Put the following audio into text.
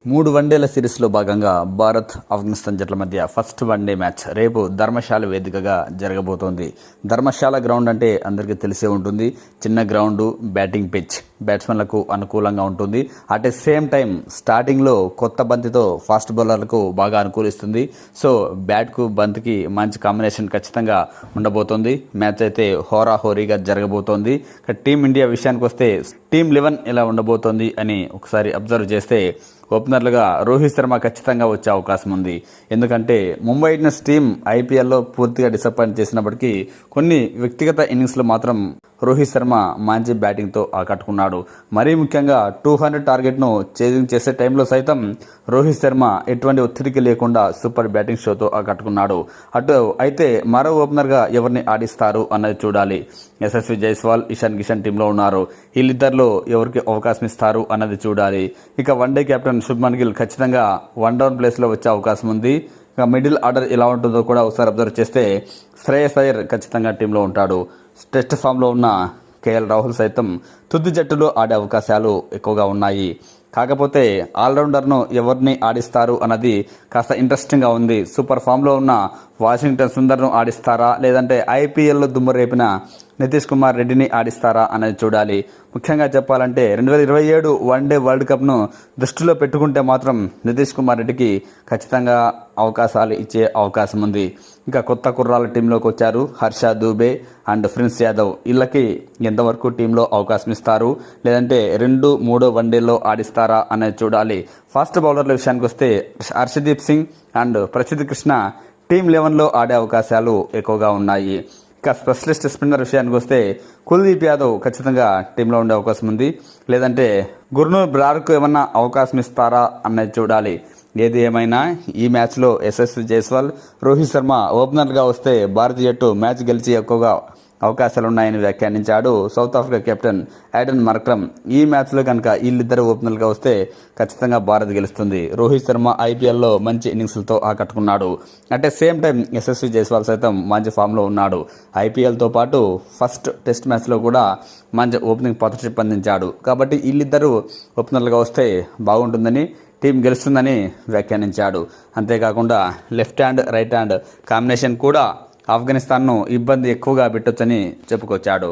3 వన్డేల సిరీస్లో భాగంగా భారత్ ఆఫ్ఘనిస్తాన్ జట్ల మధ్య ఫస్ట్ వన్డే మ్యాచ్ రేపు ధర్మశాల వేదికగా జరగబోతోంది. ధర్మశాల గ్రౌండ్ అంటే అందరికీ తెలిసే ఉంటుంది. చిన్న గ్రౌండ్, బ్యాటింగ్ పిచ్, బ్యాట్స్మెన్లకు అనుకూలంగా ఉంటుంది. అట్ ద సేమ్ టైం స్టార్టింగ్లో కొత్త బంతితో ఫాస్ట్ బౌలర్లకు బాగా అనుకూలిస్తుంది. సో బ్యాట్కు బంతికి మంచి కాంబినేషన్ ఖచ్చితంగా ఉండబోతోంది. మ్యాచ్ అయితే హోరాహోరీగా జరగబోతోంది. టీమిండియా విషయానికి వస్తే టీమ్ 11 ఎలా ఉండబోతోంది అని ఒకసారి అబ్జర్వ్ చేస్తే ఓపెనర్లుగా రోహిత్ శర్మ ఖచ్చితంగా వచ్చే అవకాశం ఉంది. ఎందుకంటే ముంబై ఇండియన్స్ టీం ఐపీఎల్లో పూర్తిగా డిసప్పాయింట్ చేసినప్పటికీ కొన్ని వ్యక్తిగత ఇన్నింగ్స్లో మాత్రం రోహిత్ శర్మ మంచి బ్యాటింగ్తో ఆకట్టుకున్నాడు. మరీ ముఖ్యంగా 200 టార్గెట్ను చేజింగ్ చేసే టైంలో సైతం రోహిత్ శర్మ ఎటువంటి ఒత్తిడికి లేకుండా సూపర్ బ్యాటింగ్ షోతో ఆకట్టుకున్నాడు. అయితే మరో ఓపెనర్గా ఎవరిని ఆడిస్తారు అన్నది చూడాలి. యశస్వి జైస్వాల్, ఇషాన్ కిషన్ టీంలో ఉన్నారు. వీళ్ళిద్దరిలో ఎవరికి అవకాశం ఇస్తారు అన్నది చూడాలి. ఇక వన్డే కెప్టెన్ శుభ్మన్ గిల్ ఖచ్చితంగా 1 డౌన్ ప్లేస్లో వచ్చే అవకాశం ఉంది. ఇక మిడిల్ ఆర్డర్ ఎలా ఉంటుందో కూడా ఒకసారి అబ్జర్వ్ చేస్తే శ్రేయస్ అయ్యర్ ఖచ్చితంగా టీంలో ఉంటాడు. టెస్ట్ ఫామ్లో ఉన్న కేఎల్ రాహుల్ సైతం తుది జట్టులో ఆడే అవకాశాలు ఎక్కువగా ఉన్నాయి. కాకపోతే ఆల్రౌండర్ను ఎవరిని ఆడిస్తారు అన్నది కాస్త ఇంట్రెస్టింగ్గా ఉంది. సూపర్ ఫామ్లో ఉన్న వాషింగ్టన్ సుందర్ను ఆడిస్తారా, లేదంటే ఐపీఎల్లో దుమ్ము రేపిన నితీష్ కుమార్ రెడ్డిని ఆడిస్తారా అనేది చూడాలి. ముఖ్యంగా చెప్పాలంటే 2027 వన్డే వరల్డ్ కప్ను దృష్టిలో పెట్టుకుంటే మాత్రం నితీష్ కుమార్ రెడ్డికి ఖచ్చితంగా అవకాశాలు ఇచ్చే అవకాశం ఉంది. ఇంకా కొత్త కుర్రాల టీంలోకి వచ్చారు. హర్ష దూబే అండ్ ప్రిన్స్ యాదవ్. వీళ్ళకి ఎంతవరకు టీంలో అవకాశం ఇస్తారు, లేదంటే 2-3 వన్డేల్లో ఆడిస్తారా అనేది చూడాలి. ఫాస్ట్ బౌలర్ల విషయానికి వస్తే హర్షదీప్ సింగ్ అండ్ ప్రసిద్ధ్ కృష్ణ టీం 11లో ఆడే అవకాశాలు ఎక్కువగా ఉన్నాయి. ఇక స్పెషలిస్ట్ స్పిన్నర్ విషయానికి వస్తే కుల్దీప్ యాదవ్ ఖచ్చితంగా టీంలో ఉండే అవకాశం ఉంది. లేదంటే గుర్నూర్ బ్రార్కు ఏమన్నా అవకాశం ఇస్తారా అన్నది చూడాలి. ఏది ఏమైనా ఈ మ్యాచ్లో యశస్వి జైస్వాల్, రోహిత్ శర్మ ఓపెనర్గా వస్తే భారతీయ జట్టు మ్యాచ్ గెలిచి ఎక్కువగా అవకాశాలున్నాయని వ్యాఖ్యానించాడు south Africa captain Aiden Markram. ఈ మ్యాచ్లో కనుక వీళ్ళిద్దరు ఓపెనర్గా వస్తే ఖచ్చితంగా భారత్ గెలుస్తుంది. రోహిత్ శర్మ ఐపీఎల్లో మంచి ఇన్నింగ్స్లతో ఆకట్టుకున్నాడు. అంటే సేమ్ టైం యశస్వి జైస్వాల్ సైతం మంచి ఫామ్లో ఉన్నాడు. ఐపీఎల్తో పాటు ఫస్ట్ టెస్ట్ మ్యాచ్లో కూడా మంచి ఓపెనింగ్ పార్ట్నర్షిప్ అందించాడు. కాబట్టి వీళ్ళిద్దరూ ఓపెనర్లుగా వస్తే బాగుంటుందని, టీం గెలుస్తుందని వ్యాఖ్యానించాడు. అంతేకాకుండా left hand, right hand combination కూడా ఆఫ్ఘనిస్తాన్ను ఇబ్బంది ఎక్కువగా పెట్టొచ్చని చెప్పుకొచ్చాడు.